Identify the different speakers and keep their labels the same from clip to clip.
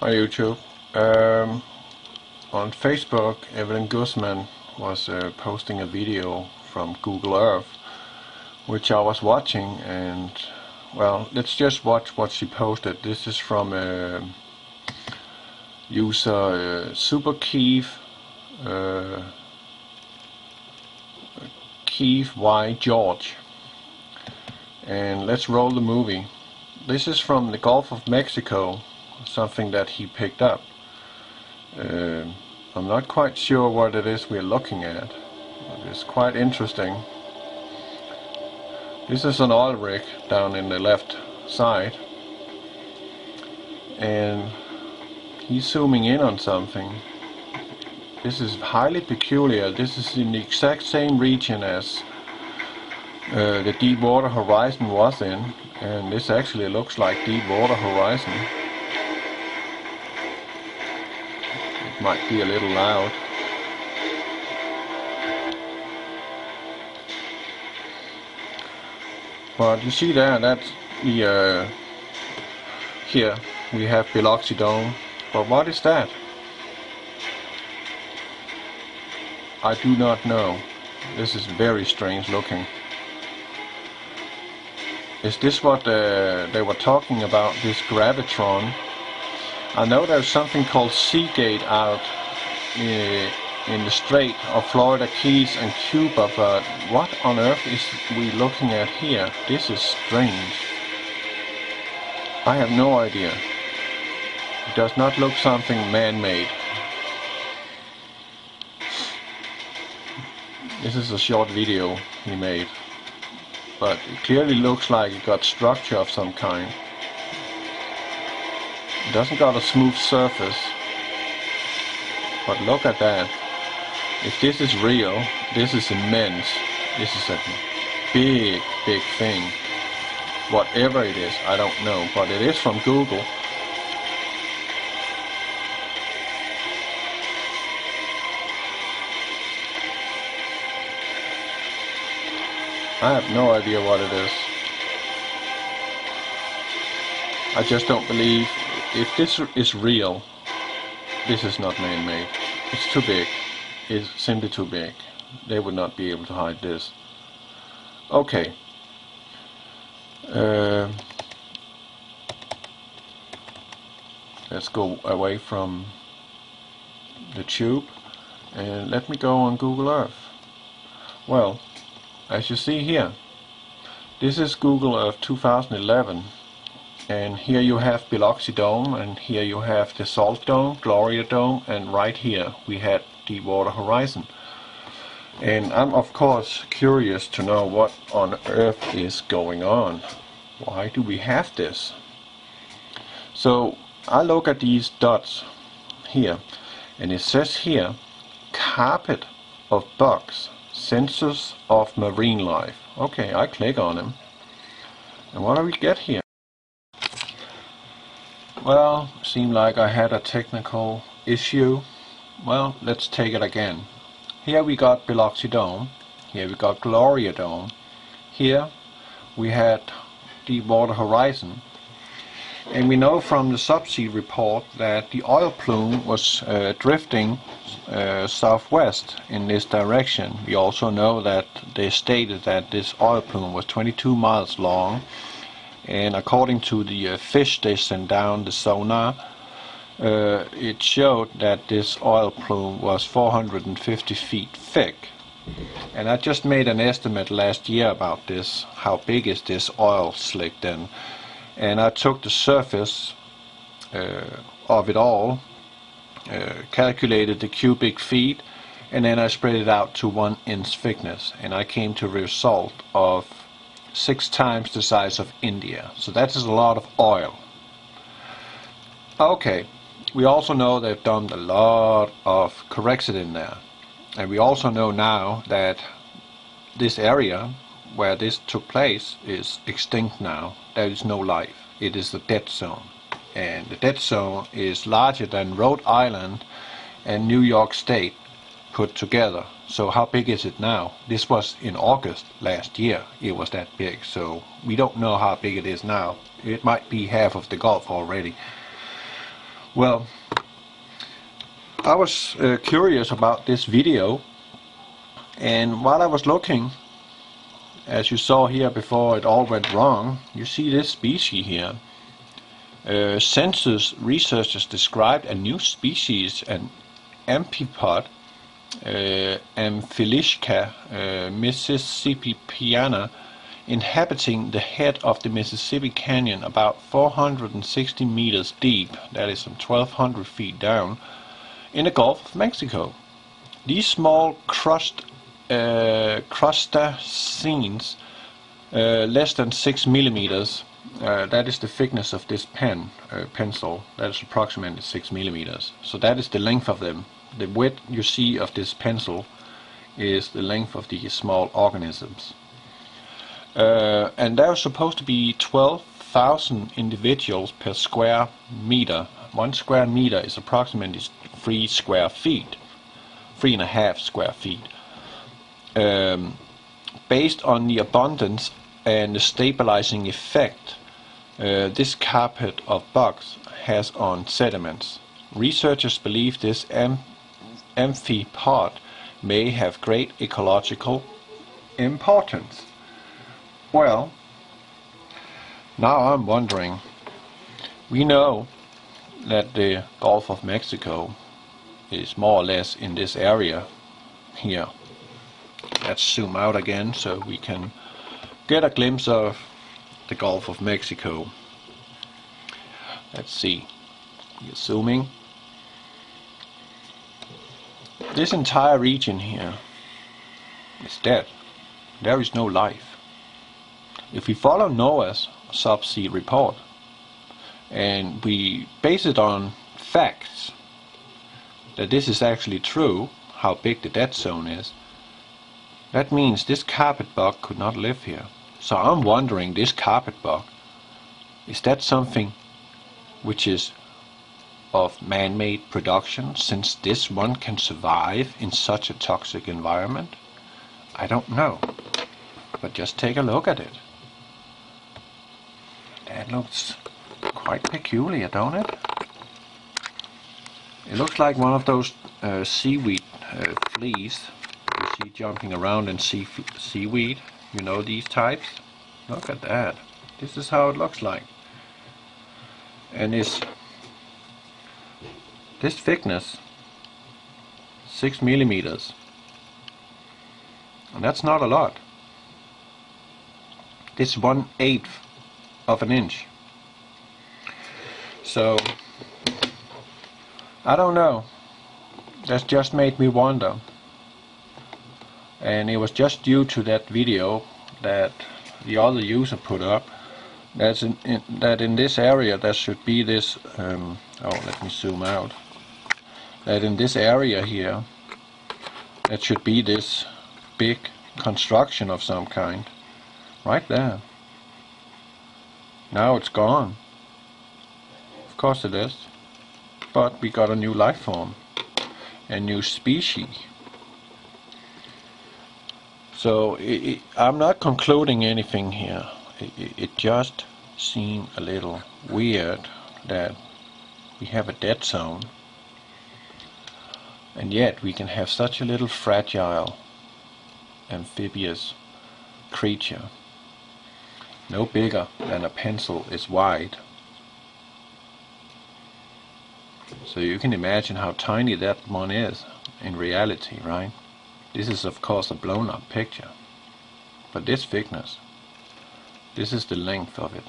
Speaker 1: Hi YouTube. On Facebook, Evelyn Guzman was posting a video from Google Earth, which I was watching, and well, let's just watch what she posted. This is from user Super Keith Y George, and let's roll the movie. This is from the Gulf of Mexico, something that he picked up. I'm not quite sure what it is we're looking at, but it's quite interesting. This is an oil rig down in the left side, and he's zooming in on something. This is highly peculiar. This is in the exact same region as the Deepwater Horizon was in, and this actually looks like Deepwater Horizon. It might be a little loud. But you see there, that's the here we have BILOXI Dome. But what is that? I do not know. This is very strange looking. Is this what they were talking about, this gravitron? I know there's something called Seagate out in the Strait of Florida Keys and Cuba, but what on earth is we looking at here? This is strange. I have no idea. It does not look something man-made. This is a short video he made, but it clearly looks like it got structure of some kind. It doesn't got a smooth surface, but look at that. If this is real, this is immense. This is a big thing. Whatever it is, I don't know, but it is from Google. I have no idea what it is. I just don't believe, if this is real, this is not man-made. It's too big. It's simply too big. They would not be able to hide this. Okay. Let's go away from the tube and let me go on Google Earth. Well, as you see here, this is Google Earth 2011, and here you have BILOXI Dome, and here you have the Salt Dome, Gloria Dome, and right here we had Deepwater Horizon. And I'm of course curious to know what on earth is going on. Why do we have this? So I look at these dots here, and it says here, carpet of bugs, sensors of marine life. Okay, I click on them, and what do we get here? Well, seemed like I had a technical issue. Well, let's take it again. Here we got BILOXI Dome, here we got Gloria Dome, here we had Deepwater Horizon, and we know from the SUBSEA report that the oil plume was drifting southwest in this direction. We also know that they stated that this oil plume was 22 miles long, and according to the fish they sent down, the sonar, it showed that this oil plume was 450 feet thick. And I just made an estimate last year about this, how big is this oil slick then, and I took the surface of it all, calculated the cubic feet, and then I spread it out to 1 inch thickness, and I came to a result of 6 times the size of India. So that is a lot of oil. Okay, we also know they've dumped a lot of COREXIT in there, and we also know now that this area where this took place is extinct now. There is no life. It is the dead zone, and the dead zone is larger than Rhode Island and New York State put together. So how big is it now? This was in August last year. It was that big, so we don't know how big it is now. It might be half of the Gulf already. Well, I was curious about this video, and while I was looking, as you saw here before it all went wrong, you see this species here. Census researchers described a new species, an amphipod, Amphilischka mississippiana, inhabiting the head of the Mississippi Canyon, about 460 meters deep, that is some 1200 feet down, in the Gulf of Mexico. These small crustaceans, less than 6 millimeters, that is the thickness of this pencil, that is approximately 6 millimeters. So that is the length of them. The width you see of this pencil is the length of these small organisms. And there are supposed to be 12,000 individuals per square meter. 1 square meter is approximately 3 square feet, 3.5 square feet. Based on the abundance and the stabilizing effect this carpet of bugs has on sediments, researchers believe this amphipod may have great ecological importance. Well, now I'm wondering, we know that the Gulf of Mexico is more or less in this area here. Let's zoom out again so we can get a glimpse of the Gulf of Mexico. Let's see, we're zooming. This entire region here is dead. There is no life. If we follow NOAA's SUBSEA report and we base it on facts that this is actually true, how big the dead zone is, that means this carpet bug could not live here. So I'm wondering, this carpet bug, is that something which is of man-made production, since this one can survive in such a toxic environment? I don't know, but just take a look at it. That looks quite peculiar, don't it? It looks like one of those seaweed fleas you see jumping around in seaweed. You know these types? Look at that. This is how it looks like. And this thickness, 6 millimeters. And that's not a lot. This 1/8 of an inch. So I don't know. That's just made me wonder. And it was just due to that video that the other user put up, that in this area there should be this oh, let me zoom out, that in this area here there should be this big construction of some kind right there. Now it's gone. Of course it is, but we got a new life form, a new species. So I'm not concluding anything here. It just seemed a little weird that we have a dead zone, and yet we can have such a little fragile amphibious creature, no bigger than a pencil is wide. So you can imagine how tiny that one is in reality, right? This is of course a blown up picture, but this thickness, this is the length of it.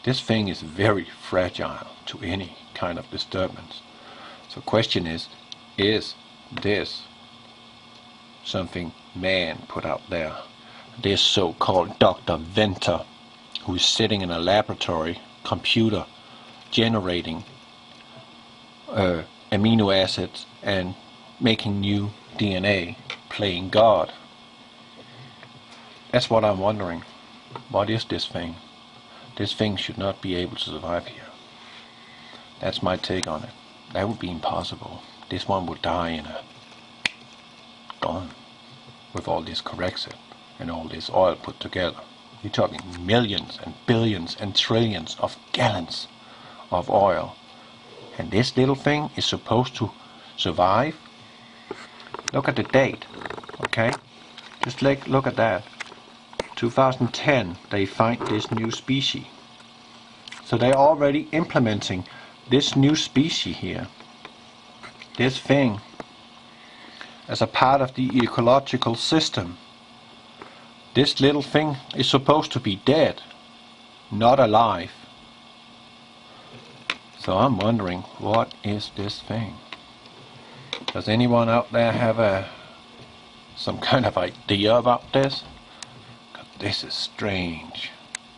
Speaker 1: This thing is very fragile to any kind of disturbance. So question is this something man put out there? This so-called Dr. Venter, who is sitting in a laboratory computer generating amino acids and making new DNA, playing God. That's what I'm wondering. What is this thing? This thing should not be able to survive here. That's my take on it. That would be impossible. This one would die in a gone with all this COREXIT and all this oil put together. You're talking millions and billions and trillions of gallons of oil And this little thing is supposed to survive. Look at the date, okay? Just look at that. 2010, they find this new species. So they're already implementing this new species here, this thing, as a part of the ecological system. This little thing is supposed to be dead, not alive. So I'm wondering, what is this thing? Does anyone out there have some kind of idea about this? 'Cause this is strange.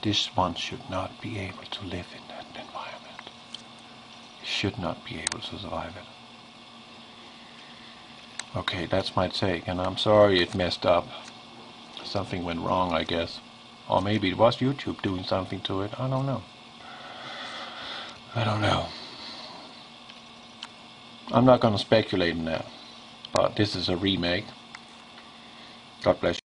Speaker 1: This one should not be able to live in that environment. It should not be able to survive it. Okay, that's my take, and I'm sorry it messed up. Something went wrong, I guess. Or maybe it was YouTube doing something to it. I don't know. I don't know. I'm not going to speculate in that. But this is a remake. God bless you.